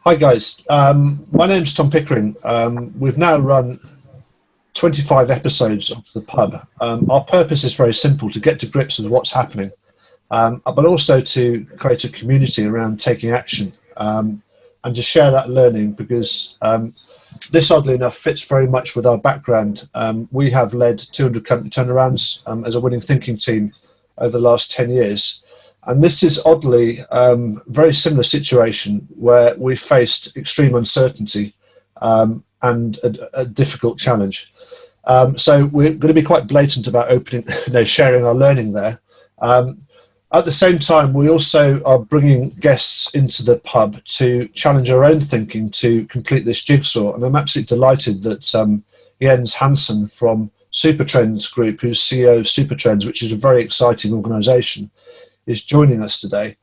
Hi guys, my name's Tom Pickering. We've now run 25 episodes of the pub. Our purpose is very simple: to get to grips with what's happening, but also to create a community around taking action, and to share that learning, because this, oddly enough, fits very much with our background. We have led 200 company turnarounds as a winning thinking team over the last 10 years. And this is oddly very similar situation where we faced extreme uncertainty and a difficult challenge. So we're going to be quite blatant about sharing our learning there. At the same time, we also are bringing guests into the pub to challenge our own thinking to complete this jigsaw. And I'm absolutely delighted that Jens Hansen from Supertrends Group, who's CEO of Supertrends, which is a very exciting organisation, is joining us today.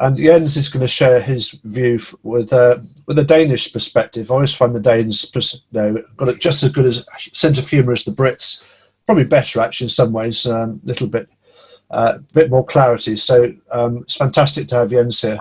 And Jens is going to share his view with a Danish perspective. I always find the Danes got it just as good as sense of humour as the Brits, probably better actually in some ways, a bit more clarity. So it's fantastic to have Jens here.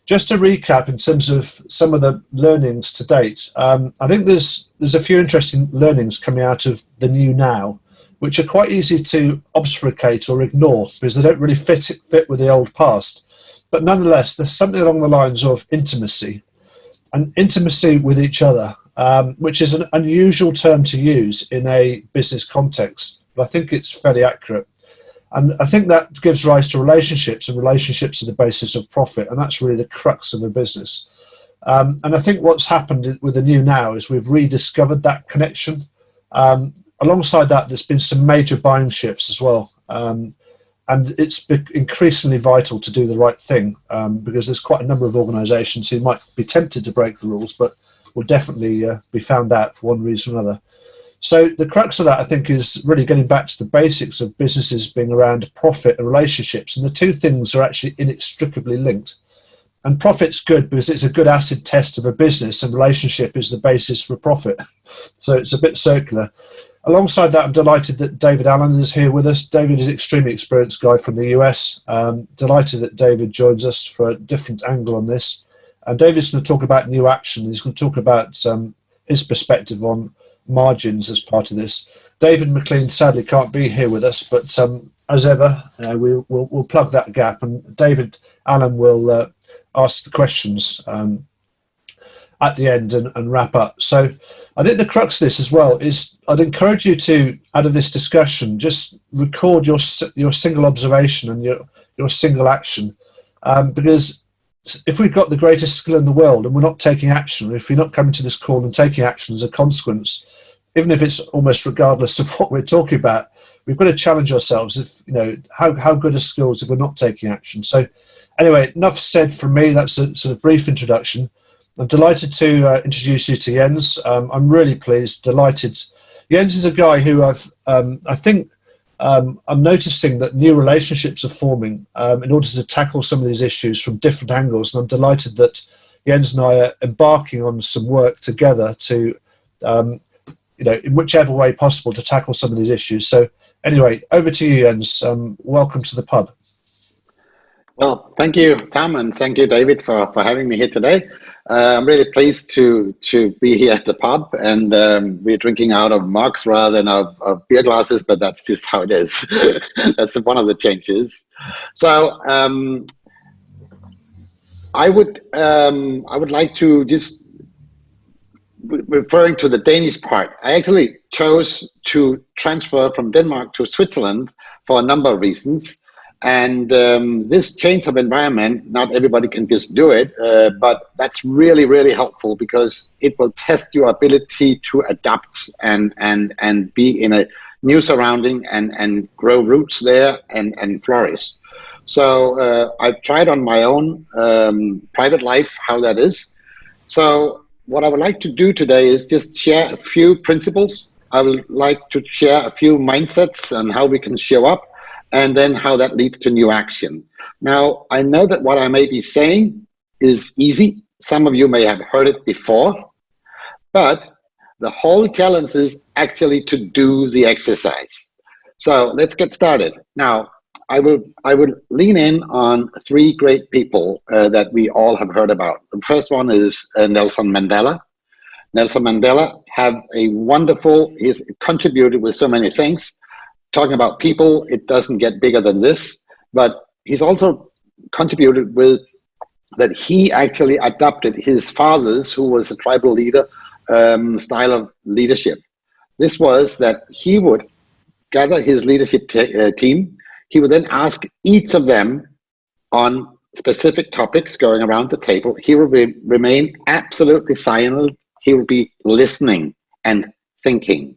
Just to recap in terms of some of the learnings to date, I think there's a few interesting learnings coming out of the new now, which are quite easy to obfuscate or ignore because they don't really fit with the old past. But nonetheless, there's something along the lines of intimacy, and intimacy with each other, which is an unusual term to use in a business context, but I think it's fairly accurate. And I think that gives rise to relationships, and relationships are the basis of profit, and that's really the crux of a business. And I think what's happened with the new now is we've rediscovered that connection. Alongside that, there's been some major buying shifts as well. And it's been increasingly vital to do the right thing, because there's quite a number of organisations who might be tempted to break the rules, but will definitely be found out for one reason or another. So the crux of that, I think, is really getting back to the basics of businesses being around profit and relationships. And the two things are actually inextricably linked. And profit's good because it's a good acid test of a business, and relationship is the basis for profit. So it's a bit circular. Alongside that, I'm delighted that David Allen is here with us. David is an extremely experienced guy from the US. Delighted that David joins us for a different angle on this. And David's going to talk about new action. He's going to talk about his perspective on margins as part of this. David McLean sadly can't be here with us, but as ever, we'll plug that gap, and David Allen will ask the questions at the end and wrap up. So I think the crux of this as well is I'd encourage you to, out of this discussion, just record your single observation and your single action, because if we've got the greatest skill in the world and we're not taking action, if we're not coming to this call and taking action as a consequence, even if it's almost regardless of what we're talking about, we've got to challenge ourselves. If how good are skills if we're not taking action? So anyway, enough said from me. That's a sort of brief introduction. I'm delighted to introduce you to Jens. I'm really pleased, delighted. Jens is a guy who I'm noticing that new relationships are forming in order to tackle some of these issues from different angles. And I'm delighted that Jens and I are embarking on some work together to, in whichever way possible, to tackle some of these issues. So anyway, over to you, Jens. Welcome to the pub. Well, thank you, Tom, and thank you, David, for having me here today. I'm really pleased to be here at the pub, and we're drinking out of mugs rather than of beer glasses, but that's just how it is. That's one of the changes. So I would like to just, referring to the Danish part, I actually chose to transfer from Denmark to Switzerland for a number of reasons. And this change of environment, not everybody can just do it, but that's really, really helpful because it will test your ability to adapt and be in a new surrounding and grow roots there and flourish. So I've tried on my own private life how that is. So what I would like to do today is just share a few principles. I would like to share a few mindsets on how we can show up, and then how that leads to new action. Now, I know that what I may be saying is easy. Some of you may have heard it before, but the whole challenge is actually to do the exercise. So let's get started. Now, I will lean in on three great people that we all have heard about. The first one is Nelson Mandela. Nelson Mandela have a wonderful. He's contributed with so many things. Talking about people, it doesn't get bigger than this. But he's also contributed with that he actually adopted his father's, who was a tribal leader, style of leadership. This was that he would gather his leadership team. He would then ask each of them on specific topics going around the table. He will remain absolutely silent. He will be listening and thinking.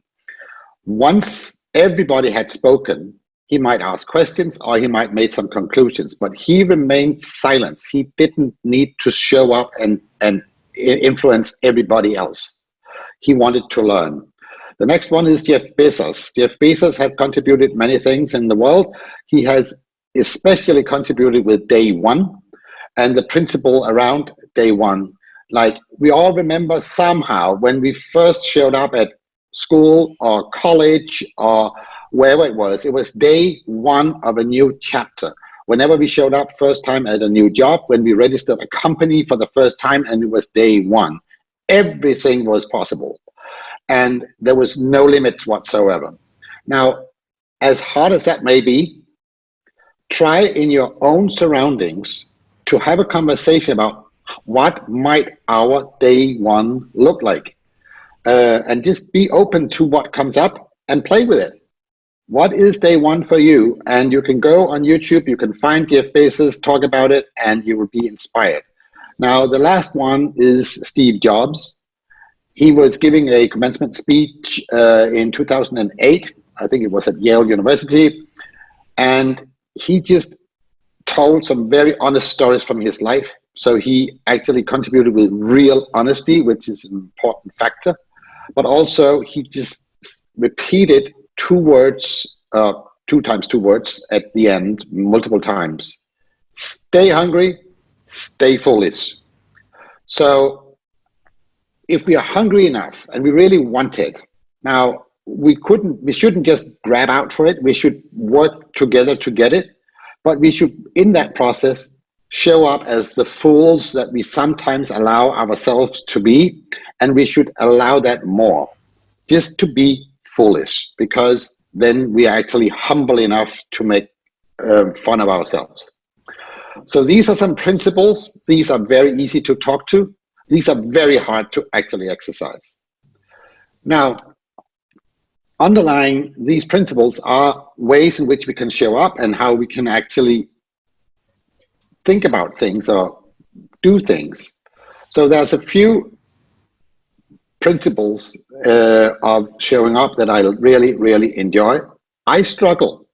Once everybody had spoken, he might ask questions or he might make some conclusions, but he remained silent. He didn't need to show up and influence everybody else. He wanted to learn. The next one is Jeff Bezos. Jeff Bezos has contributed many things in the world. He has especially contributed with day one and the principle around day one. Like we all remember somehow when we first showed up at school or college or wherever it was day one of a new chapter. Whenever we showed up first time at a new job, when we registered a company for the first time, and it was day one, everything was possible. And there was no limits whatsoever. Now, as hard as that may be, try in your own surroundings to have a conversation about what might our day one look like. And just be open to what comes up and play with it. What is day one for you? And you can go on YouTube, you can find Jeff Bezos, talk about it, and you will be inspired. Now, the last one is Steve Jobs. He was giving a commencement speech in 2008. I think it was at Yale University. And he just told some very honest stories from his life. So he actually contributed with real honesty, which is an important factor. But also he just repeated two times two words at the end, multiple times. Stay hungry, stay foolish. So if we are hungry enough and we really want it, now we shouldn't just grab out for it. We should work together to get it, but we should, in that process, show up as the fools that we sometimes allow ourselves to be, and we should allow that more, just to be foolish, because then we are actually humble enough to make fun of ourselves. So these are some principles. These are very easy to talk to. These are very hard to actually exercise. Now, underlying these principles are ways in which we can show up and how we can actually think about things or do things. So there's a few principles of showing up that I really, really enjoy. I struggle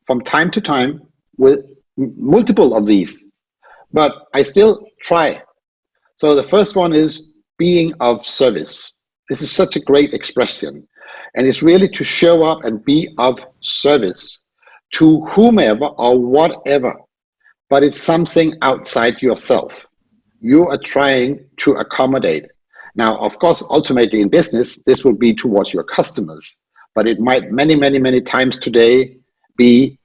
from time to time with multiple of these, but I still try. So the first one is being of service. This is such a great expression. And it's really to show up and be of service to whomever or whatever, but it's something outside yourself. You are trying to accommodate. Now, of course, ultimately in business, this will be towards your customers, but it might many, many, many times today be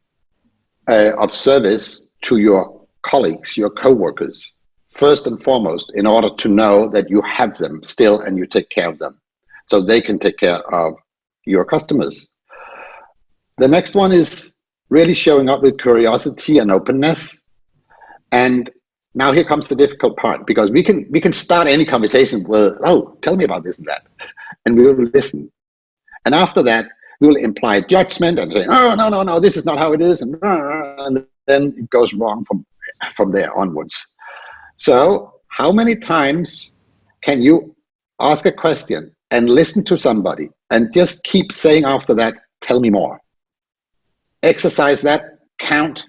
of service to your colleagues, your coworkers, first and foremost, in order to know that you have them still and you take care of them so they can take care of your customers. The next one is really showing up with curiosity and openness. And now here comes the difficult part, because we can start any conversation with, oh, tell me about this and that, and we will listen. And after that, we will imply judgment and say, oh, no, this is not how it is, and then it goes wrong from there onwards. So how many times can you ask a question and listen to somebody and just keep saying after that, tell me more? Exercise that, count,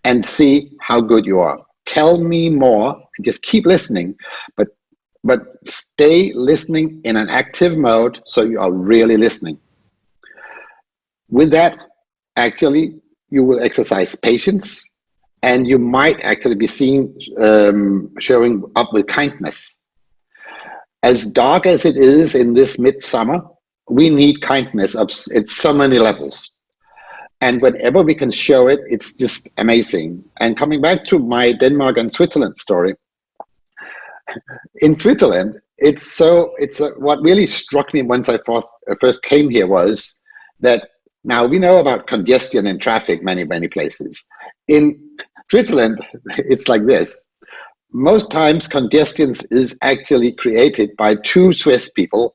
and see how good you are. Tell me more and just keep listening, but stay listening in an active mode so you are really listening. With that, actually, you will exercise patience, and you might actually be seen showing up with kindness. As dark as it is in this midsummer, we need kindness at so many levels. And whenever we can show it, it's just amazing. And coming back to my Denmark and Switzerland story, in Switzerland, what really struck me once I first came here was that now we know about congestion and traffic many places. In Switzerland, it's like this. Most times congestion is actually created by two Swiss people,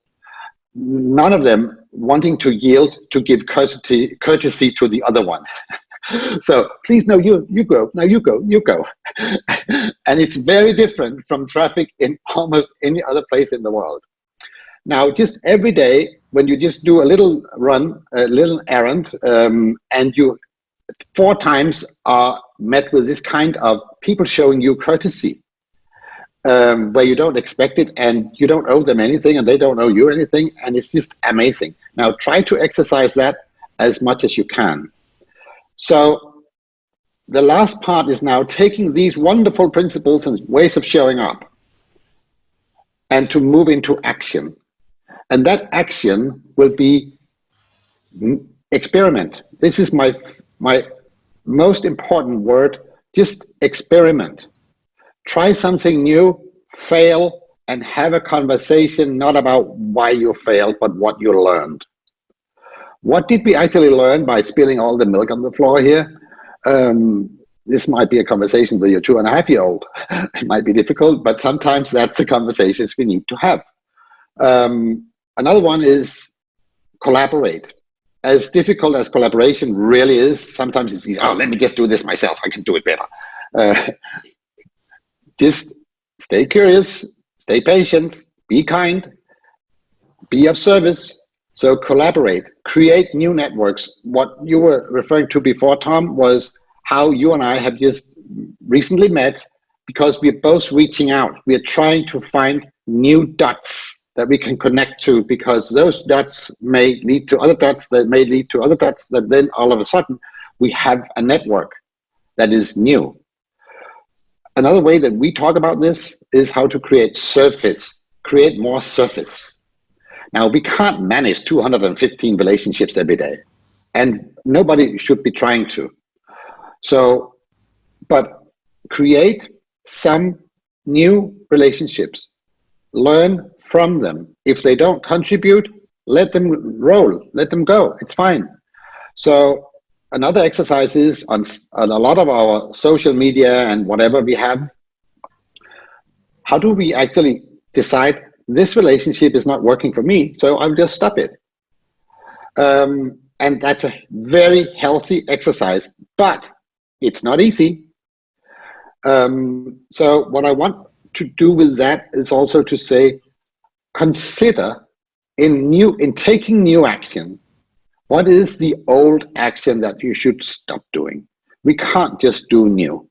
none of them wanting to yield to give courtesy to the other one. So please, no, you go, now you go. And it's very different from traffic in almost any other place in the world. Now, just every day, when you just do a little run, a little errand, and you 4 times are met with this kind of people showing you courtesy, where you don't expect it and you don't owe them anything and they don't owe you anything, and it's just amazing. Now, try to exercise that as much as you can. So the last part is now taking these wonderful principles and ways of showing up and to move into action. And that action will be experiment. This is my most important word. Just experiment. Try something new, fail, and have a conversation not about why you failed, but what you learned. What did we actually learn by spilling all the milk on the floor here? This might be a conversation with your 2.5-year-old. It might be difficult, but sometimes that's the conversations we need to have. Another one is collaborate. As difficult as collaboration really is, sometimes it's easy. Oh, let me just do this myself. I can do it better. Just stay curious, stay patient, be kind, be of service. So collaborate, create new networks. What you were referring to before, Tom, was how you and I have just recently met because we're both reaching out. We're trying to find new dots that we can connect to, because those dots may lead to other dots that may lead to other dots, that then all of a sudden we have a network that is new. Another way that we talk about this is how to create more surface. Now, we can't manage 215 relationships every day, and nobody should be trying to. So, but create some new relationships, learn from them. If they don't contribute, let them roll, let them go, it's fine. So another exercise is on a lot of our social media and whatever we have, how do we actually decide this relationship is not working for me, so I'll just stop it. And that's a very healthy exercise, but it's not easy. So what I want to do with that is also to say, consider in taking new action, what is the old action that you should stop doing? We can't just do new.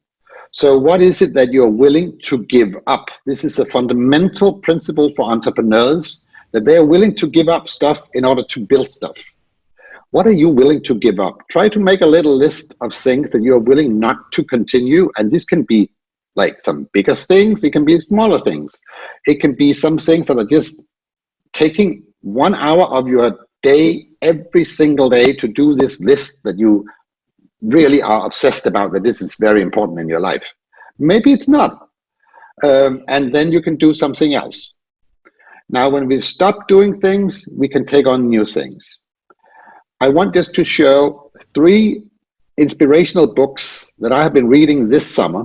So what is it that you're willing to give up? This is a fundamental principle for entrepreneurs, that they are willing to give up stuff in order to build stuff. What are you willing to give up? Try to make a little list of things that you're willing not to continue. And this can be like some bigger things. It can be smaller things. It can be some things that are just taking 1 hour of your day every single day to do this list that you really are obsessed about, that this is very important in your life. Maybe it's not. And then you can do something else. Now, when we stop doing things, we can take on new things. I want just to show 3 inspirational books that I have been reading this summer.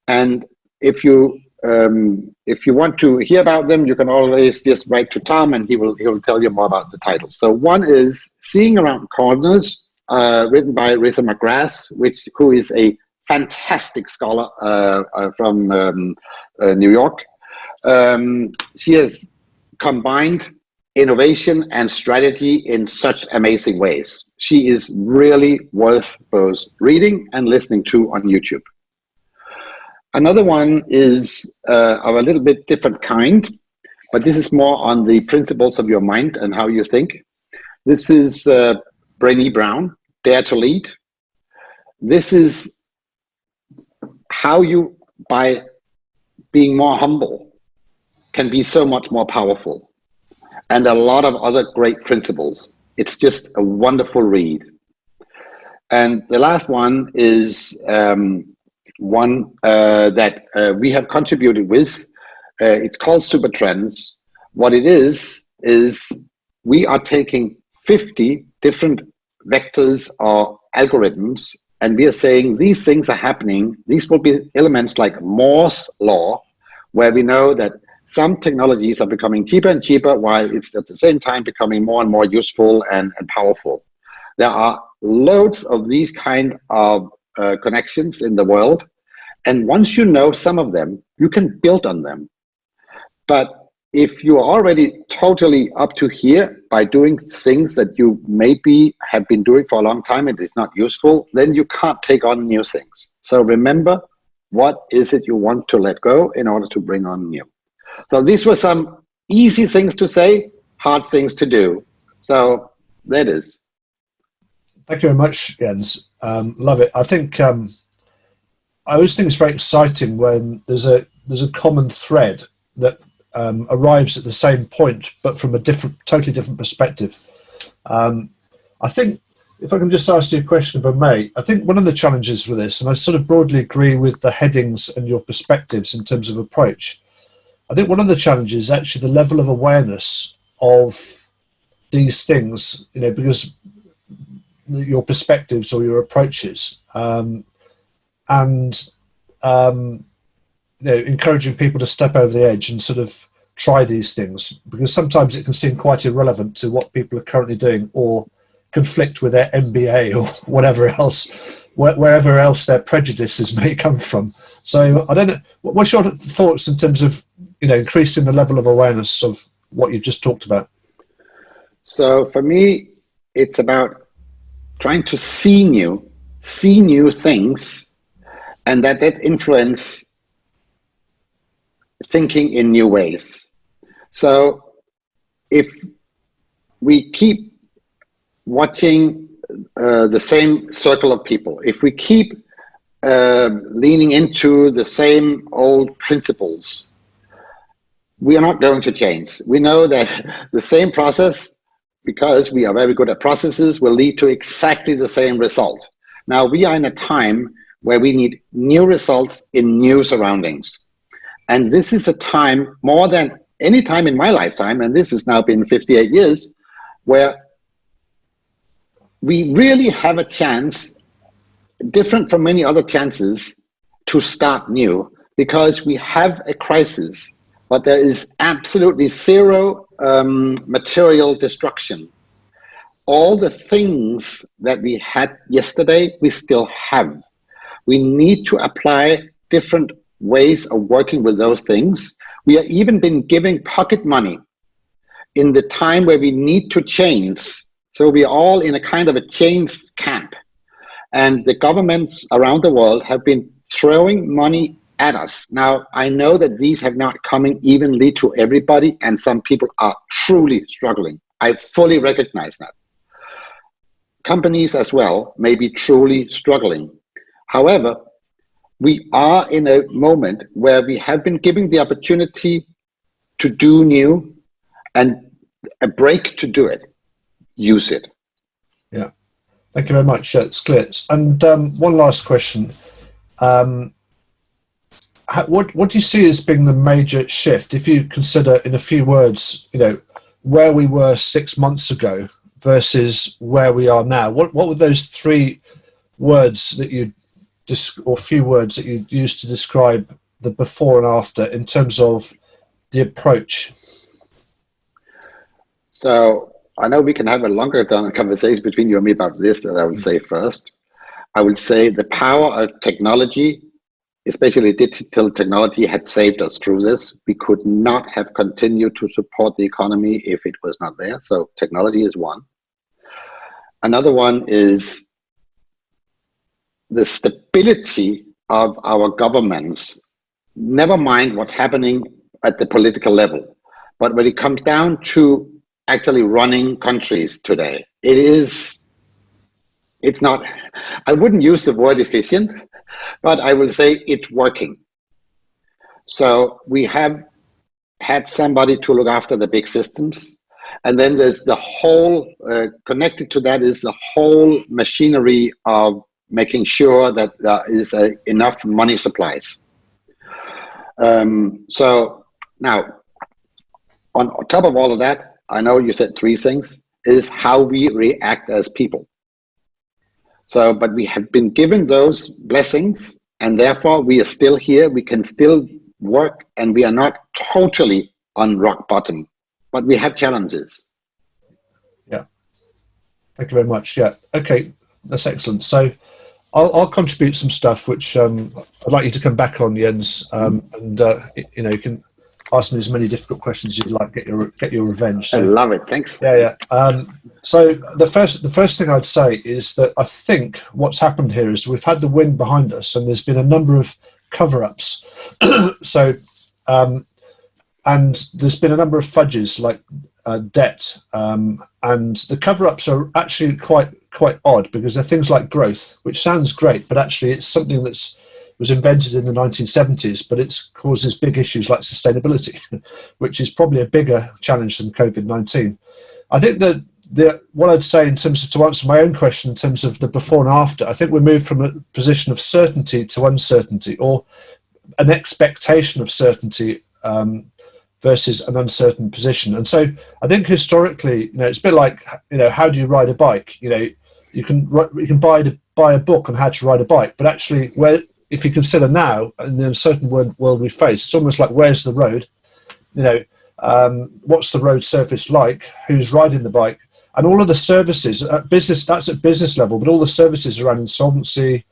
And if you want to hear about them, you can always just write to Tom and he will tell you more about the titles. So one is Seeing Around Corners, written by Rita McGrath, who is a fantastic scholar from New York. She has combined innovation and strategy in such amazing ways. She is really worth both reading and listening to on YouTube. Another one is of a little bit different kind, but this is more on the principles of your mind and how you think. This is Brené Brown, Dare to Lead. This is how you, by being more humble, can be so much more powerful. And a lot of other great principles. It's just a wonderful read. And the last one is one that we have contributed with. It's called Super Trends. What it is we are taking 50 different vectors or algorithms, and we are saying these things are happening. These will be elements like Moore's law, where we know that some technologies are becoming cheaper and cheaper while it's at the same time becoming more and more useful and powerful. There are loads of these kind of connections in the world. And once you know some of them, you can build on them. But if you are already totally up to here by doing things that you maybe have been doing for a long time and it's not useful, then you can't take on new things. So remember, what is it you want to let go in order to bring on new? So these were some easy things to say, hard things to do. So that is. Thank you very much, Jens. Love it. I think I always think it's very exciting when there's a common thread that arrives at the same point, but from a totally different perspective. I think, if I can just ask you a question, if I may, I think one of the challenges with this, and I sort of broadly agree with the headings and your perspectives in terms of approach, I think one of the challenges is actually the level of awareness of these things, because your perspectives or your approaches, and encouraging people to step over the edge and sort of try these things, because sometimes it can seem quite irrelevant to what people are currently doing or conflict with their MBA or whatever else, wherever else their prejudices may come from. So I don't know, what's your thoughts in terms of increasing the level of awareness of what you've just talked about? So for me, it's about trying to see new things, and that influence thinking in new ways. So if we keep watching the same circle of people, if we keep leaning into the same old principles, we are not going to change. We know that the same process, because we are very good at processes, will lead to exactly the same result. Now, we are in a time where we need new results in new surroundings. And this is a time, more than any time in my lifetime, and this has now been 58 years, where we really have a chance, different from many other chances, to start new, because we have a crisis, but there is absolutely zero material destruction. All the things that we had yesterday, we still have. We need to apply different ways of working with those things. We have even been giving pocket money in the time where we need to change. So we are all in a kind of a change camp. And the governments around the world have been throwing money at us. Now, I know that these have not come evenly to everybody, and some people are truly struggling. I fully recognize that. Companies as well may be truly struggling. However, we are in a moment where we have been given the opportunity to do new and a break to do it. Use it. Yeah, thank you very much. It's clear. And one last question. What do you see as being the major shift, if you consider in a few words, where we were 6 months ago versus where we are now? What were those three words that or few words that you used to describe the before and after in terms of the approach? So I know we can have a longer conversation between you and me about this, that I would say first. I would say the power of technology, especially digital technology, had saved us through this. We could not have continued to support the economy if it was not there. So technology is one. Another one is the stability of our governments, never mind what's happening at the political level. But when it comes down to actually running countries today, it's not, I wouldn't use the word efficient, but I will say it's working. So we have had somebody to look after the big systems. And then there's the whole, connected to that is the whole machinery of making sure that there is enough money supplies. So now, on top of all of that, I know you said three things, is how we react as people. So, but we have been given those blessings, and therefore we are still here, we can still work, and we are not totally on rock bottom, but we have challenges. Yeah, thank you very much. Yeah, okay, that's excellent. So I'll contribute some stuff which I'd like you to come back on, Jens, and you can ask me as many difficult questions as you'd like. Get your revenge. So, I love it. Thanks. Yeah. So the first thing I'd say is that I think what's happened here is we've had the wind behind us, and there's been a number of cover-ups. So, and there's been a number of fudges like debt, and the cover-ups are actually quite odd, because they're things like growth, which sounds great, but actually it's something that's was invented in the 1970s, but it causes big issues like sustainability, which is probably a bigger challenge than COVID-19. I think that what I'd say in terms of, to answer my own question in terms of the before and after, I think we moved from a position of certainty to uncertainty, or an expectation of certainty versus an uncertain position. And so I think historically, it's a bit like, how do you ride a bike? You can buy a book on how to ride a bike, but actually, if you consider now in the uncertain world we face, it's almost like, where's the road? What's the road surface like? Who's riding the bike? And all of the services at business, that's at business level, but all the services around insolvency,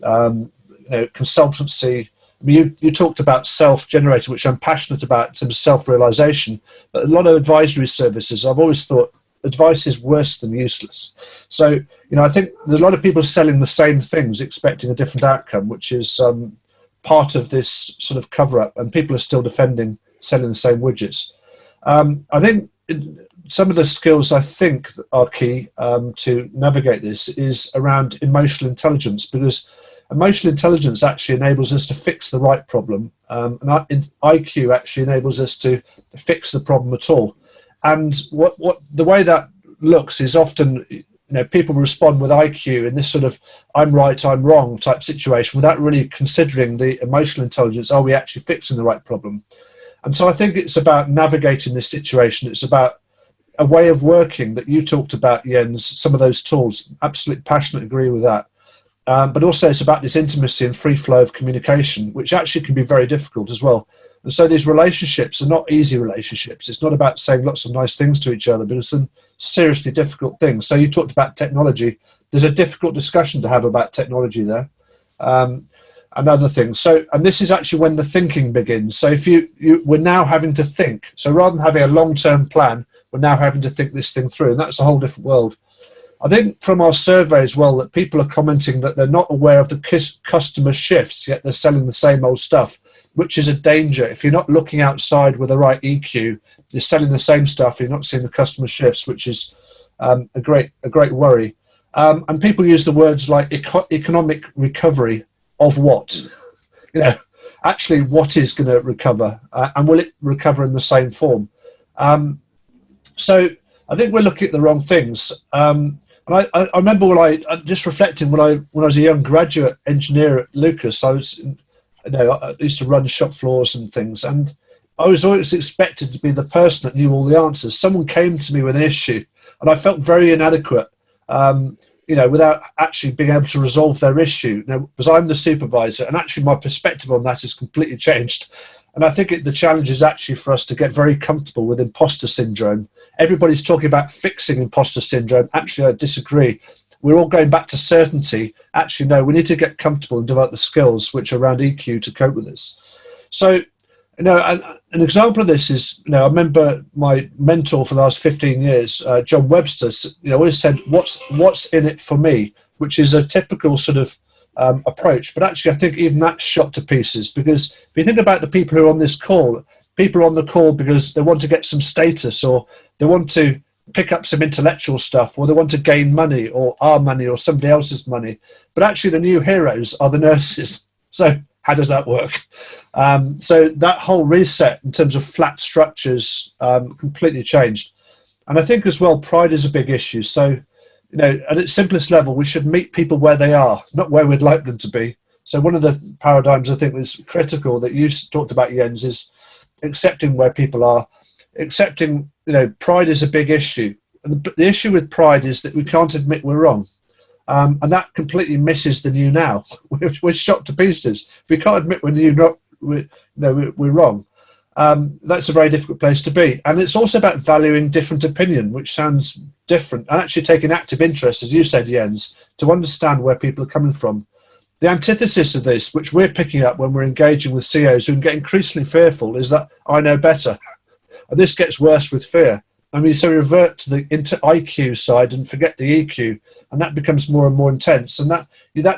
consultancy. I mean, you talked about self-generated, which I'm passionate about in terms of self-realization, but a lot of advisory services, I've always thought advice is worse than useless. So, I think there's a lot of people selling the same things, expecting a different outcome, which is part of this sort of cover-up, and people are still selling the same widgets. I think some of the skills I think are key to navigate this is around emotional intelligence, because emotional intelligence actually enables us to fix the right problem, and IQ actually enables us to fix the problem at all. And what the way that looks is often, people respond with IQ in this sort of I'm right, I'm wrong type situation, without really considering the emotional intelligence. Are we actually fixing the right problem? And so I think it's about navigating this situation. It's about a way of working that you talked about, Jens, some of those tools. Absolutely passionate, agree with that. But also it's about this intimacy and free flow of communication, which actually can be very difficult as well. And so these relationships are not easy relationships. It's not about saying lots of nice things to each other, but it's some seriously difficult things. So you talked about technology. There's a difficult discussion to have about technology there, and other things. So, and this is actually when the thinking begins. So if we're now having to think. So rather than having a long-term plan, we're now having to think this thing through, and that's a whole different world. I think from our survey as well that people are commenting that they're not aware of the customer shifts, yet they're selling the same old stuff, which is a danger. If you're not looking outside with the right EQ, you're selling the same stuff, you're not seeing the customer shifts, which is a great worry. And people use the words like economic recovery of what? Actually what is going to recover, and will it recover in the same form? So I think we're looking at the wrong things. And I remember when just reflecting when I was a young graduate engineer at Lucas, I used to run shop floors and things, and I was always expected to be the person that knew all the answers. Someone came to me with an issue, and I felt very inadequate, without actually being able to resolve their issue. Because I'm the supervisor, and actually my perspective on that has completely changed. And I think the challenge is actually for us to get very comfortable with imposter syndrome. Everybody's talking about fixing imposter syndrome. Actually, I disagree. We're all going back to certainty. Actually, no, we need to get comfortable and develop the skills which are around EQ to cope with this. So, an example of this is, I remember my mentor for the last 15 years, John Webster, always said, what's in it for me, which is a typical sort of approach. But actually, I think even that's shot to pieces, because if you think about the people who are on this call, people are on the call because they want to get some status, or they want to pick up some intellectual stuff, or they want to gain money, or our money, or somebody else's money. But actually, the new heroes are the nurses. So how does that work? So that whole reset in terms of flat structures completely changed. And I think as well, pride is a big issue. So, at its simplest level, we should meet people where they are, not where we'd like them to be. So one of the paradigms I think that's critical that you talked about, Jens, is accepting where people are. Accepting, pride is a big issue. And the issue with pride is that we can't admit we're wrong. And that completely misses the new now. We're shot to pieces. If we can't admit we're wrong, that's a very difficult place to be. And it's also about valuing different opinion, which sounds different, and actually taking active interest, as you said, Jens, to understand where people are coming from. The antithesis of this, which we're picking up when we're engaging with CEOs who get increasingly fearful, is that I know better. And this gets worse with fear. I mean, so we revert to the IQ side and forget the EQ, and that becomes more and more intense. And that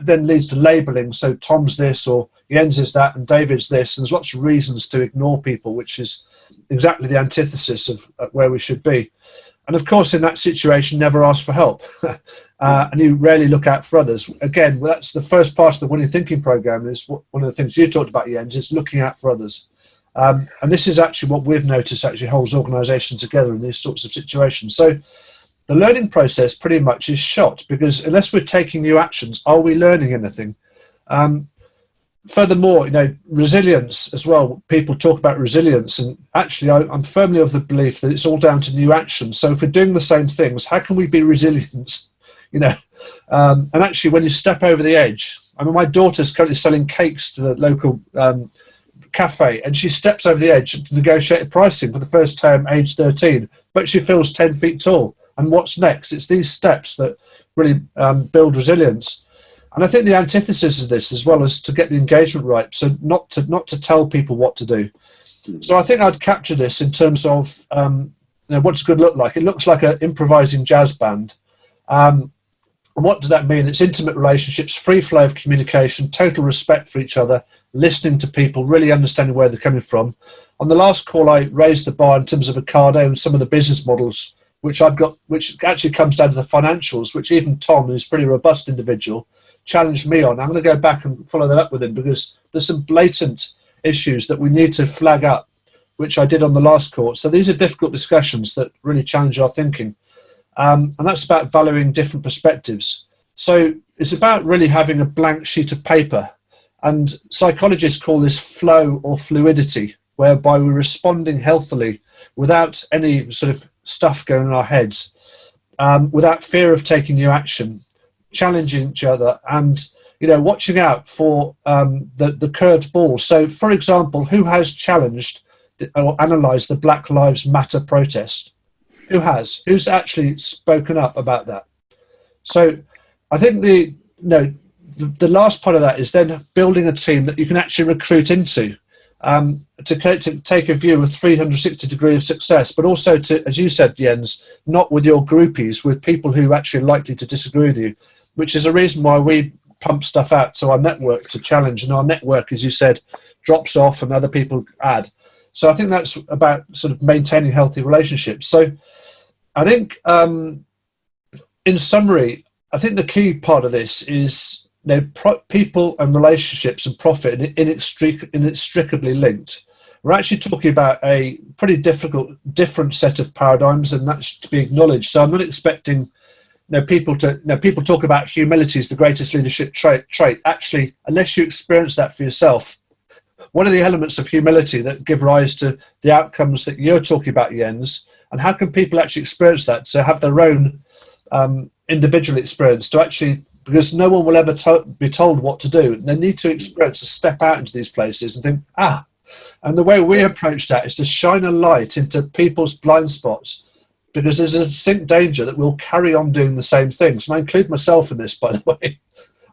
then leads to labeling. So Tom's this, or Jens is that, and David's this. And there's lots of reasons to ignore people, which is exactly the antithesis of where we should be. And of course, in that situation, never ask for help. And you rarely look out for others. Again, that's the first part of the Winning Thinking program. Is one of the things you talked about, Jens, is looking out for others. And this is actually what we've noticed actually holds organizations together in these sorts of situations. So the learning process pretty much is shot, because unless we're taking new actions, are we learning anything? Furthermore, resilience as well. People talk about resilience, and actually I'm firmly of the belief that it's all down to new actions. So if we're doing the same things, how can we be resilient? And actually when you step over the edge, I mean, my daughter's currently selling cakes to the local cafe, and she steps over the edge to negotiate pricing for the first time, age 13, but she feels 10 feet tall. And what's next? It's these steps that really build resilience. And I think the antithesis of this, as well, as to get the engagement right, so not to tell people what to do. So I think I'd capture this in terms of what's good look like. It looks like an improvising jazz band. And what does that mean? It's intimate relationships, free flow of communication, total respect for each other, listening to people, really understanding where they're coming from. On the last call, I raised the bar in terms of Ocado and some of the business models, which actually comes down to the financials, which even Tom, who's a pretty robust individual, challenged me on. I'm going to go back and follow that up with him, because there's some blatant issues that we need to flag up, which I did on the last call. So these are difficult discussions that really challenge our thinking. And that's about valuing different perspectives. So it's about really having a blank sheet of paper. And psychologists call this flow or fluidity, whereby we're responding healthily without any sort of stuff going in our heads, without fear of taking new action, challenging each other, and watching out for the curved ball. So, for example, who has challenged or analysed the Black Lives Matter protest? Who has? Who's actually spoken up about that? So I think the last part of that is then building a team that you can actually recruit into, to take a view of 360 degree of success, but also to, as you said, Jens, not with your groupies, with people who actually are likely to disagree with you, which is a reason why we pump stuff out to our network to challenge, and our network, as you said, drops off and other people add. So I think that's about sort of maintaining healthy relationships. So I think, in summary, I think the key part of this is people and relationships and profit inextricably linked. We're actually talking about a pretty different set of paradigms, and that's to be acknowledged. So I'm not expecting people talk about humility as the greatest leadership trait. Actually, unless you experience that for yourself, what are the elements of humility that give rise to the outcomes that you're talking about, Jens? And how can people actually experience that, to have their own individual experience, to actually, because no one will ever be told what to do. They need to experience, to step out into these places and think, and the way we approach that is to shine a light into people's blind spots, because there's a distinct danger that we'll carry on doing the same things. And I include myself in this, by the way.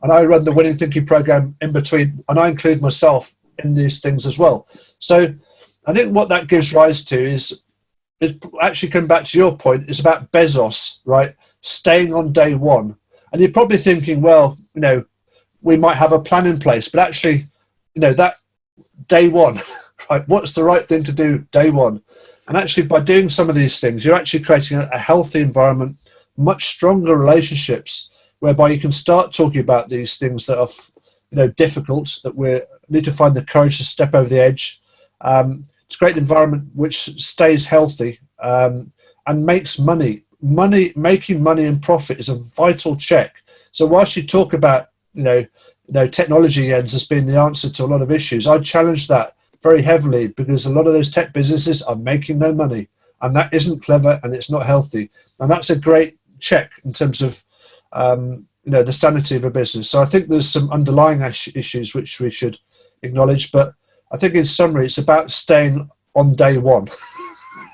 And I run the Winning Thinking program in between, and I include myself in these things as well. So I think what that gives rise to is actually, coming back to your point, it's about Bezos, right? Staying on day one. And you're probably thinking, well, we might have a plan in place, but actually, that day one, right? What's the right thing to do day one? And actually, by doing some of these things, you're actually creating a healthy environment, much stronger relationships, whereby you can start talking about these things that are, difficult, that we need to find the courage to step over the edge. It's a great environment which stays healthy, and and makes money. Making money and profit is a vital check. So whilst you talk about, technology ends as being the answer to a lot of issues, I challenge that very heavily, because a lot of those tech businesses are making no money, and that isn't clever and it's not healthy. And that's a great check in terms of, the sanity of a business. So I think there's some underlying issues which we should acknowledge, but I think in summary, it's about staying on day one.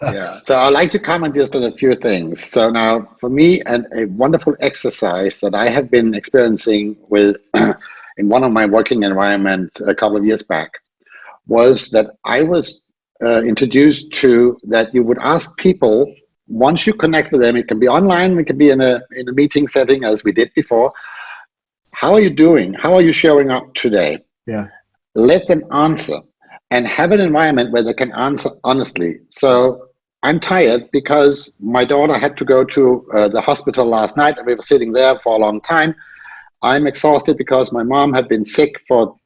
Yeah. So I'd like to comment just on a few things. So now, for me, a wonderful exercise that I have been experiencing with in one of my working environments a couple of years back was that I was introduced to that you would ask people, once you connect with them, it can be online, it can be in a meeting setting as we did before. How are you doing? How are you showing up today? Yeah. Let them answer and have an environment where they can answer honestly. So I'm tired because my daughter had to go to the hospital last night and we were sitting there for a long time. I'm exhausted because my mom had been sick for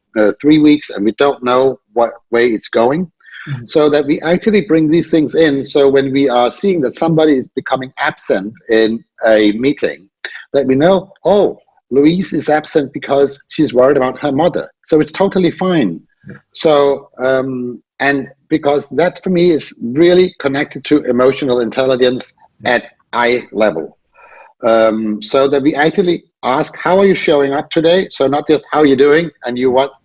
3 weeks and we don't know what way it's going. Mm-hmm. So that we actually bring these things in. So when we are seeing that somebody is becoming absent in a meeting, that we know, oh, Louise is absent because she's worried about her mother. So it's totally fine. Yeah. So, and because that for me is really connected to emotional intelligence at eye level. So that we actually ask, how are you showing up today? So not just how are you doing, and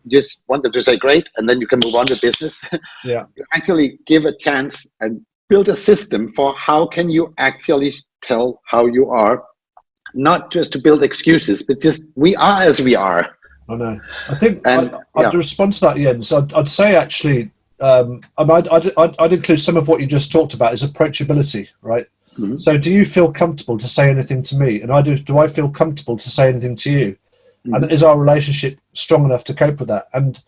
just wanted to say great, and then you can move on to business. Yeah. You actually give a chance and build a system for how can you actually tell how you are, not just to build excuses, but just we are as we are. I know. I think I'd respond to that, Jens. I'd say actually, I'd include some of what you just talked about is approachability, right? Mm-hmm. So do you feel comfortable to say anything to me? And do I feel comfortable to say anything to you? Mm-hmm. And is our relationship strong enough to cope with that? And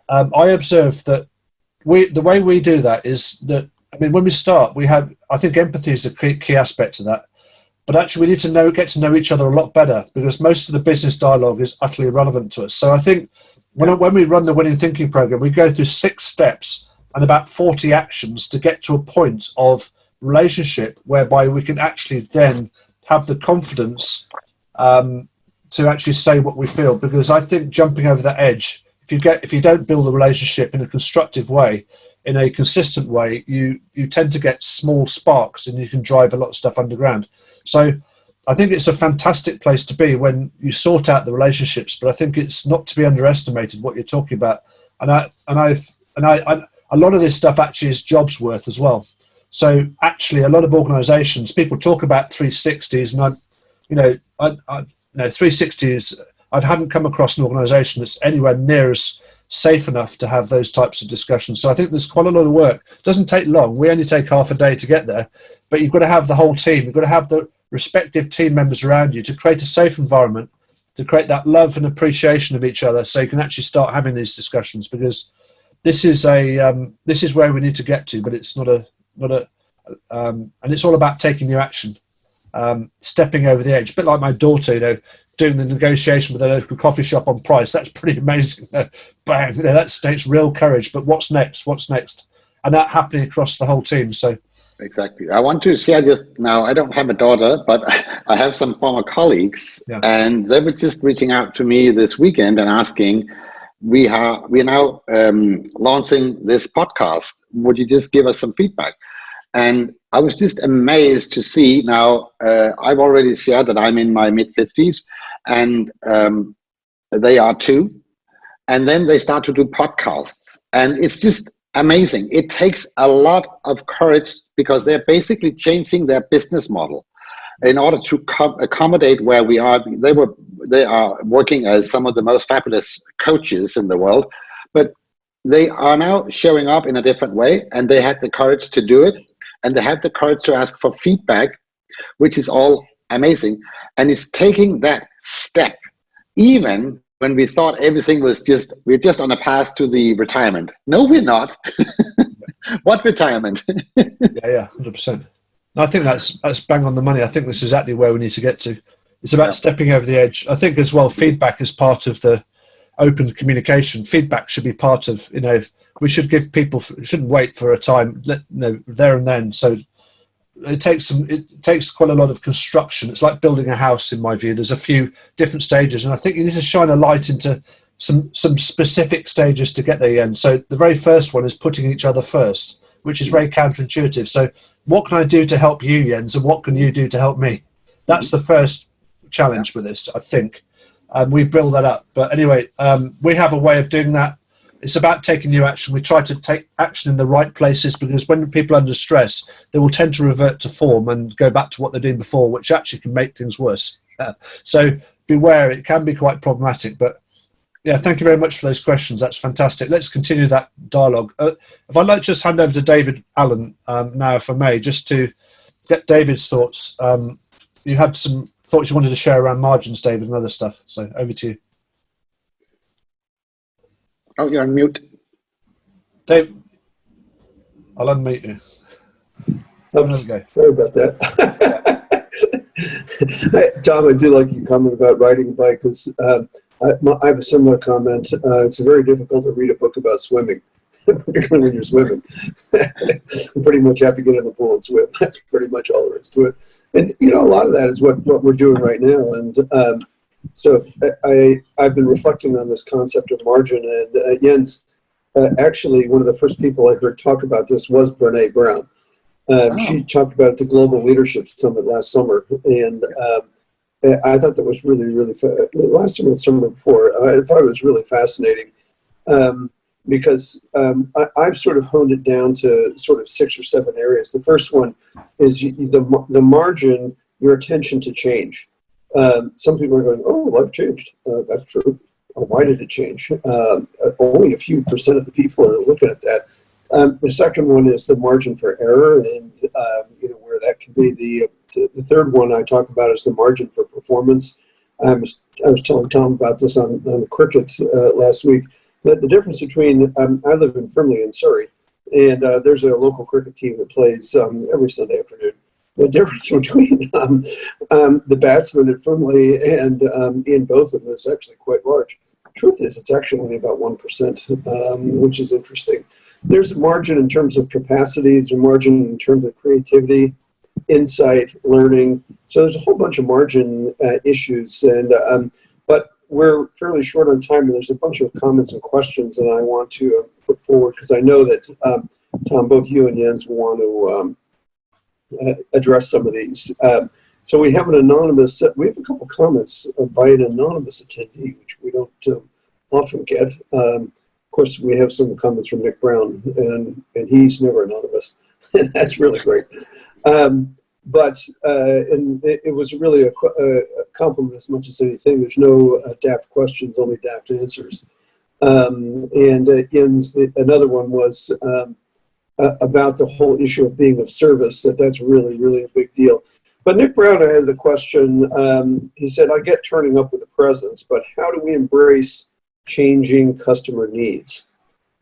I observe that the way we do that is that, when we start, I think empathy is a key aspect to that. But actually, we need to get to know each other a lot better, because most of the business dialogue is utterly irrelevant to us. So I think when we run the Winning Thinking program, we go through 6 steps and about 40 actions to get to a point of relationship whereby we can actually then have the confidence to actually say what we feel. Because I think jumping over that edge, if you don't build a relationship in a constructive way, in a consistent way, you tend to get small sparks and you can drive a lot of stuff underground. So I think it's a fantastic place to be when you sort out the relationships, but I think it's not to be underestimated what you're talking about. And a lot of this stuff actually is jobs worth as well. So actually, a lot of organisations, people talk about 360s, and 360s. I haven't come across an organisation that's anywhere near as safe enough to have those types of discussions. So I think there's quite a lot of work. It doesn't take long. We only take half a day to get there, but you've got to have the whole team. You've got to have the respective team members around you to create a safe environment, to create that love and appreciation of each other, so you can actually start having these discussions. Because this is where we need to get to, but it's and it's all about taking your action, stepping over the edge. A bit like my daughter, doing the negotiation with a local coffee shop on price. That's pretty amazing. Bang, that takes real courage. But what's next? And that happening across the whole team. So exactly. I want to share just now. I don't have a daughter, but I have some former colleagues, and they were just reaching out to me this weekend and asking, we are now launching this podcast. Would you just give us some feedback? And I was just amazed to see now, I've already shared that I'm in my mid-50s, and they are too. And then they start to do podcasts. And it's just amazing. It takes a lot of courage, because they're basically changing their business model in order to accommodate where we are. They are working as some of the most fabulous coaches in the world, but they are now showing up in a different way, and they had the courage to do it. And they have the courage to ask for feedback, which is all amazing. And it's taking that step, even when we thought everything was we're just on a path to the retirement. No, we're not. What retirement? Yeah, 100%. I think that's bang on the money. I think this is exactly where we need to get to. It's about stepping over the edge. I think as well, feedback is part of the open communication. Feedback should be part of, we should give people, shouldn't wait for a time, there and then. So it takes quite a lot of construction. It's like building a house, in my view. There's a few different stages, and I think you need to shine a light into some specific stages to get there, Jens. So the very first one is putting each other first, which is very counterintuitive. So what can I do to help you, Jens, and what can you do to help me? That's the first challenge with this, I think. We build that up. But anyway, we have a way of doing that. It's about taking new action. We try to take action in the right places, because when people are under stress, they will tend to revert to form and go back to what they're doing before, which actually can make things worse. So beware, it can be quite problematic. But yeah, thank you very much for those questions. That's fantastic. Let's continue that dialogue. If I'd like to just hand over to David Allen now, if I may, just to get David's thoughts. You had some thoughts you wanted to share around margins, David, and other stuff. So over to you. Oh, you're on mute. Dave, I'll unmute you. Oh, there we go. Sorry about that. Tom, I do like your comment about riding a bike, because I have a similar comment. It's very difficult to read a book about swimming, particularly when you're swimming. You pretty much have to get in the pool and swim. That's pretty much all there is to it. And, you know, a lot of that is what we're doing right now. And so I've been reflecting on this concept of margin. And Jens, actually, one of the first people I heard talk about this was Brene Brown. She talked about it at the Global Leadership Summit last summer. And I thought that was really, really, last summer, the summer before, I thought it was really fascinating. Because I've sort of honed it down to sort of 6 or 7 areas. The first one is the margin, your attention to change. Some people are going, oh, life changed. That's true. Why did it change? Only a few % of the people are looking at that. The second one is the margin for error, and you know, where that can be. The third one I talk about is the margin for performance. I was telling Tom about this on cricket last week. The difference between, I live in Frimley in Surrey, and there's a local cricket team that plays every Sunday afternoon. The difference between the batsman at Frimley and Ian Botham is actually quite large. Truth is, it's actually only about 1%, which is interesting. There's a margin in terms of capacity, there's a margin in terms of creativity, insight, learning. So there's a whole bunch of margin issues, and but we're fairly short on time, and there's a bunch of comments and questions that I want to put forward, because I know that, Tom, both you and Jens want to address some of these. So we have we have a couple comments by an anonymous attendee, which we don't often get. Of course, we have some comments from Nick Brown, and he's never anonymous. That's really great. But it was really a compliment as much as anything. There's no daft questions, only daft answers. And Jens, another one was about the whole issue of being of service, that's really, really a big deal. But Nick Brown has the question, he said, I get turning up with a presence, but how do we embrace changing customer needs?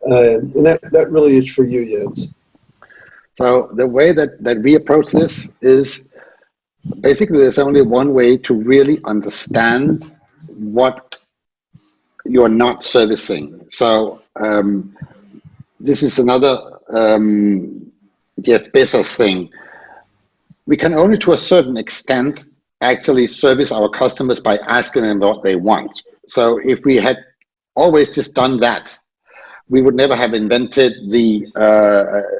And that really is for you, Jens. So the way that we approach this is basically there's only one way to really understand what you're not servicing. So this is another Jeff Bezos thing. We can only to a certain extent actually service our customers by asking them what they want. So if we had always just done that, we would never have invented the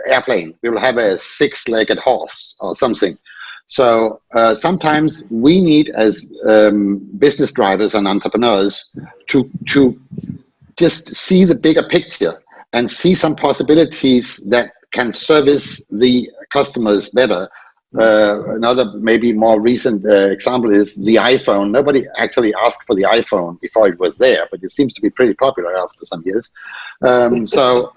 airplane. We will have a 6-legged horse or something. So sometimes we need, as business drivers and entrepreneurs, to just see the bigger picture and see some possibilities that can service the customers better. Another maybe more recent example is the iPhone. Nobody actually asked for the iPhone before it was there, but it seems to be pretty popular after some years. So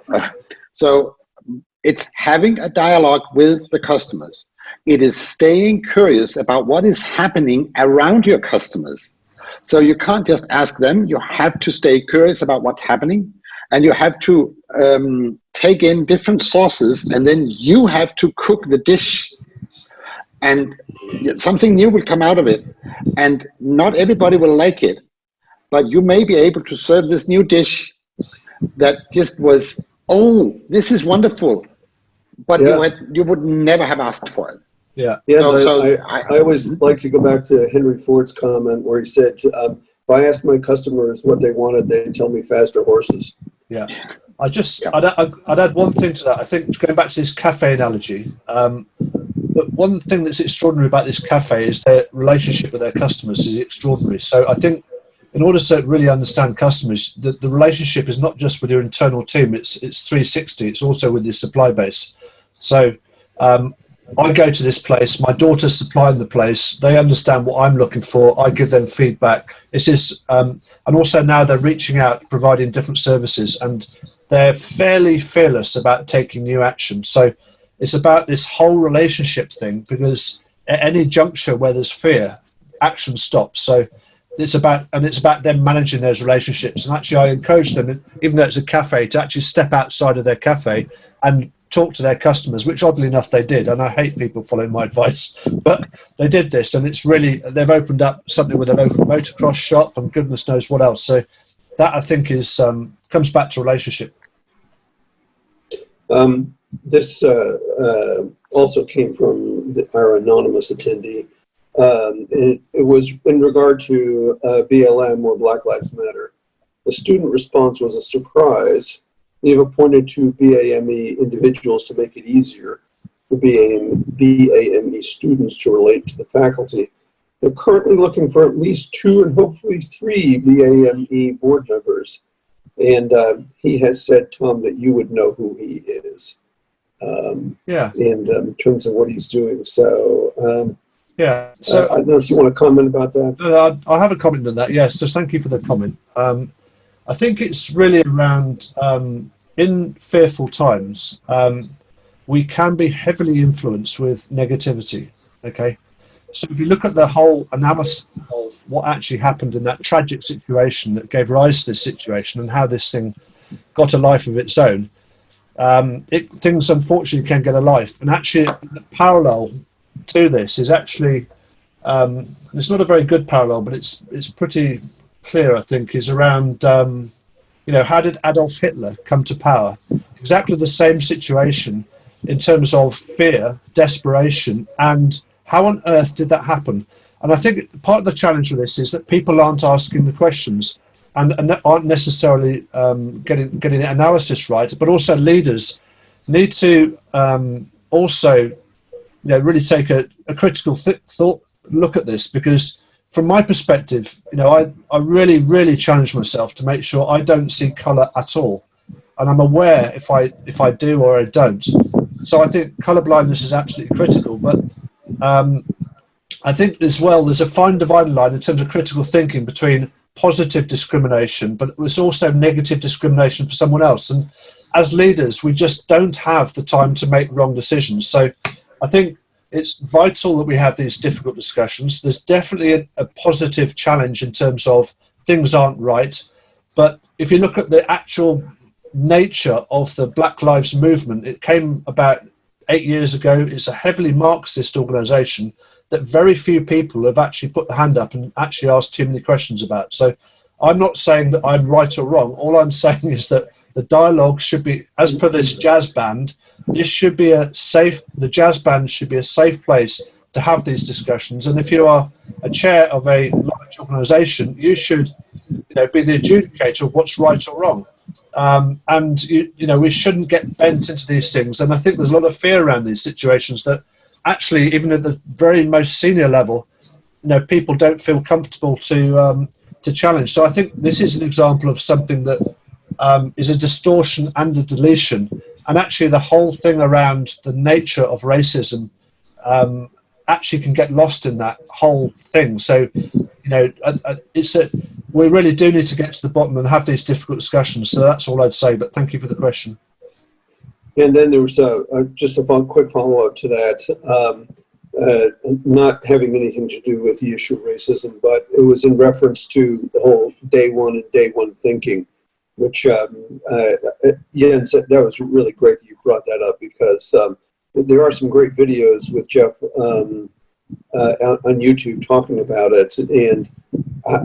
it's having a dialogue with the customers. It is staying curious about what is happening around your customers. So you can't just ask them, you have to stay curious about what's happening, and you have to take in different sources, and then you have to cook the dish, and something new will come out of it. And not everybody will like it, but you may be able to serve this new dish that just was, oh, this is wonderful, but you would never have asked for it. Yeah. Yeah, So I always like to go back to Henry Ford's comment where he said, if I ask my customers what they wanted, they tell me faster horses. Yeah. Yeah. I'd add one thing to that. I think going back to this cafe analogy, but one thing that's extraordinary about this cafe is their relationship with their customers is extraordinary. So I think in order to really understand customers, the relationship is not just with your internal team, it's 360, it's also with your supply base. So I go to this place, my daughter's supplying the place, they understand what I'm looking for, I give them feedback. It's this, and also now they're reaching out, providing different services, and they're fairly fearless about taking new action. So it's about this whole relationship thing, because at any juncture where there's fear, action stops. So it's about them managing those relationships. And actually I encourage them, even though it's a cafe, to actually step outside of their cafe and talk to their customers, which oddly enough they did. And I hate people following my advice, but they did this, and it's really, they've opened up something with a local motocross shop and goodness knows what else. So that, I think, is comes back to relationship. This also came from our anonymous attendee. It was in regard to BLM or Black Lives Matter. The student response was a surprise. You've appointed two BAME individuals to make it easier for BAME students to relate to the faculty. They're currently looking for at least 2 and hopefully 3 BAME board members. And he has said, Tom, that you would know who he is. Yeah. And in terms of what he's doing. So, yeah. So I don't know if you want to comment about that. I have a comment on that. Yes. Just thank you for the comment. I think it's really around, in fearful times, we can be heavily influenced with negativity. Okay. So if you look at the whole analysis of what actually happened in that tragic situation that gave rise to this situation and how this thing got a life of its own, things unfortunately can get a life. And actually, parallel to this is actually, it's not a very good parallel, but it's pretty clear, I think, is around, how did Adolf Hitler come to power? Exactly the same situation in terms of fear, desperation, and how on earth did that happen? And I think part of the challenge with this is that people aren't asking the questions and aren't necessarily getting the analysis right, but also leaders need to also really take a critical thought look at this, because from my perspective, I really challenge myself to make sure I don't see colour at all, and I'm aware if I do or I don't. So I think colour blindness is absolutely critical, but I think as well there's a fine dividing line in terms of critical thinking between positive discrimination, but it's also negative discrimination for someone else. And as leaders, we just don't have the time to make wrong decisions. So I think it's vital that we have these difficult discussions. There's definitely a positive challenge in terms of things aren't right. But if you look at the actual nature of the Black Lives Movement, it came about 8 years ago. It's a heavily Marxist organisation that very few people have actually put the hand up and actually asked too many questions about. So I'm not saying that I'm right or wrong. All I'm saying is that the dialogue should be, as per this jazz band, this should be the jazz band should be a safe place to have these discussions. And if you are a chair of a large organisation, you should be the adjudicator of what's right or wrong. And we shouldn't get bent into these things. And I think there's a lot of fear around these situations that actually, even at the very most senior level, people don't feel comfortable to challenge. So I think this is an example of something that is a distortion and a deletion. And actually, the whole thing around the nature of racism actually can get lost in that whole thing. So, we really do need to get to the bottom and have these difficult discussions. So that's all I'd say. But thank you for the question. And then there was just a quick follow-up to that, not having anything to do with the issue of racism, but it was in reference to the whole day one and day one thinking, which, Jens, that was really great that you brought that up, because there are some great videos with Jeff on YouTube talking about it, and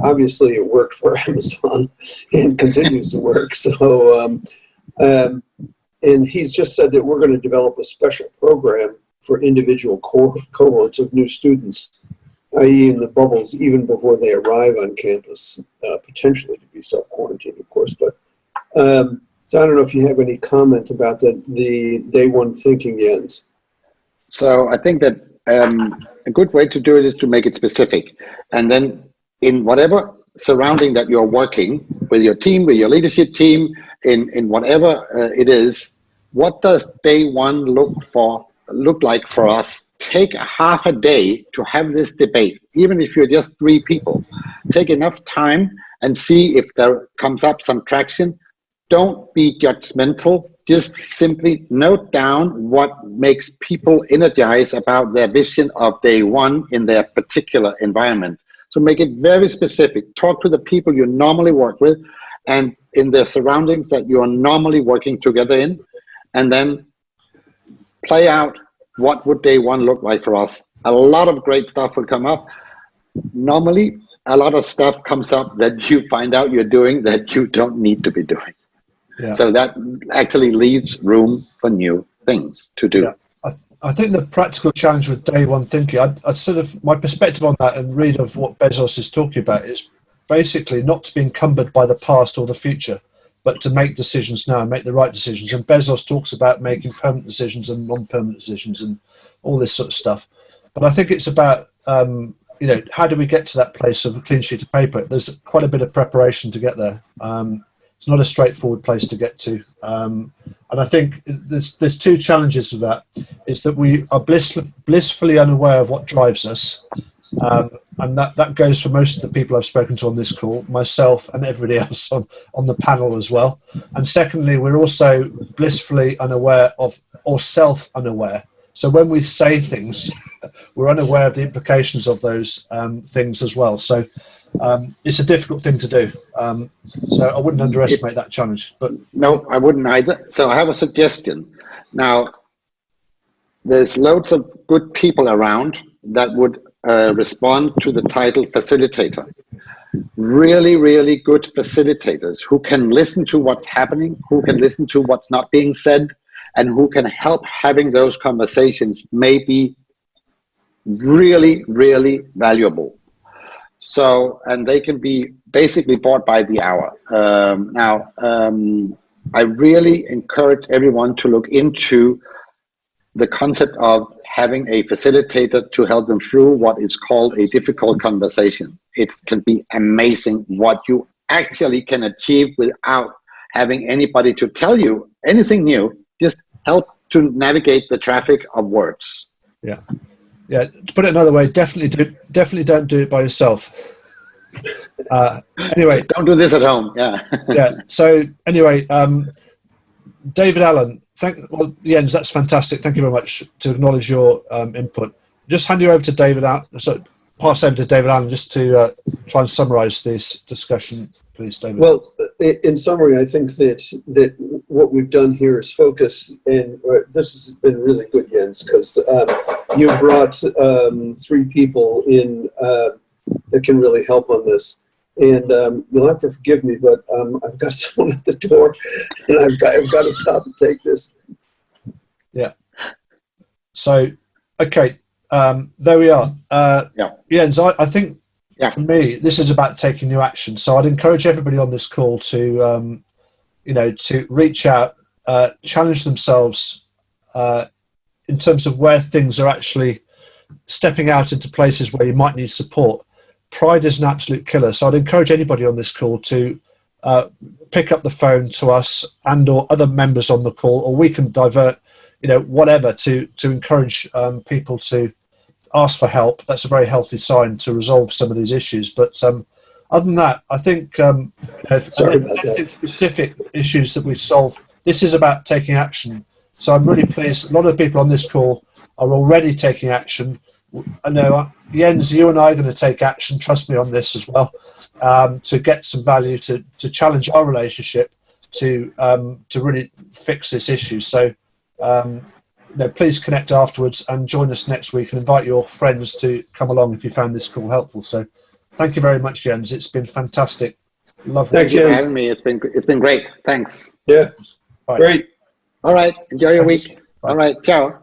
obviously it worked for Amazon and continues to work. So, and he's just said that we're going to develop a special program for individual cohorts of new students, i.e. in the bubbles even before they arrive on campus, potentially to be self-quarantined, of course. But so I don't know if you have any comment about the day one thinking, Jens. So I think that a good way to do it is to make it specific. And then in whatever surrounding that you're working with your team, with your leadership team, in whatever it is, what does day one look like for us? Take half a day to have this debate, even if you're just 3 people. Take enough time and see if there comes up some traction. Don't be judgmental. Just simply note down what makes people energized about their vision of day one in their particular environment. So make it very specific. Talk to the people you normally work with and in the surroundings that you are normally working together in, and then play out what would day one look like for us. A lot of great stuff will come up. Normally, a lot of stuff comes up that you find out you're doing that you don't need to be doing. Yeah. So that actually leaves room for new things to do. Yeah. I think the practical challenge with day one thinking, I sort of, my perspective on that and read of what Bezos is talking about is basically not to be encumbered by the past or the future, but to make decisions now and make the right decisions. And Bezos talks about making permanent decisions and non-permanent decisions and all this sort of stuff. But I think it's about, you know, how do we get to that place of a clean sheet of paper? There's quite a bit of preparation to get there. It's not a straightforward place to get to. And I think there's 2 challenges with that. Is that we are blissfully unaware of what drives us. And that goes for most of the people I've spoken to on this call, myself and everybody else on the panel as well. And secondly, we're also blissfully unaware of, or self-unaware. So when we say things, we're unaware of the implications of those things as well. So it's a difficult thing to do. So I wouldn't underestimate that challenge. But no, I wouldn't either. So I have a suggestion. Now, there's loads of good people around that would respond to the title facilitator. Really, really good facilitators who can listen to what's happening, who can listen to what's not being said, and who can help having those conversations may be really, really valuable. So, and they can be basically bought by the hour. I really encourage everyone to look into the concept of having a facilitator to help them through what is called a difficult conversation. It can be amazing what you actually can achieve without having anybody to tell you anything new. Just help to navigate the traffic of words. Yeah. Yeah, to put it another way, definitely don't do it by yourself. Anyway, don't do this at home. Yeah. Yeah. So anyway, David Allen, Jens, that's fantastic. Thank you very much to acknowledge your input. Just hand you over to David Allen. So pass over to David Allen just to try and summarise this discussion, please, David. Well, in summary, I think that what we've done here is focus, and this has been really good, Jens, because you brought 3 people in that can really help on this. And you'll have to forgive me, but I've got someone at the door, and I've got to stop and take this. Yeah. So, okay, there we are. Yeah. Jens, I think for me, this is about taking new action. So I'd encourage everybody on this call to, you know, to reach out, challenge themselves in terms of where things are actually stepping out into places where you might need support. Pride is an absolute killer. So I'd encourage anybody on this call to pick up the phone to us and or other members on the call, or we can divert, you know, whatever to encourage people to ask for help. That's a very healthy sign to resolve some of these issues. But other than that, I think specific issues that we've solved, this is about taking action. So I'm really pleased. A lot of the people on this call are already taking action. I know, Jens, you and I are going to take action, trust me on this as well, to get some value, to challenge our relationship, to really fix this issue. So, you know, please connect afterwards and join us next week, and invite your friends to come along if you found this call helpful. So thank you very much, Jens. It's been fantastic. Lovely. Thanks for having me. It's been great. Thanks. Yeah. Bye. Great. All right. Enjoy your Thanks. week. Bye. All right. Ciao.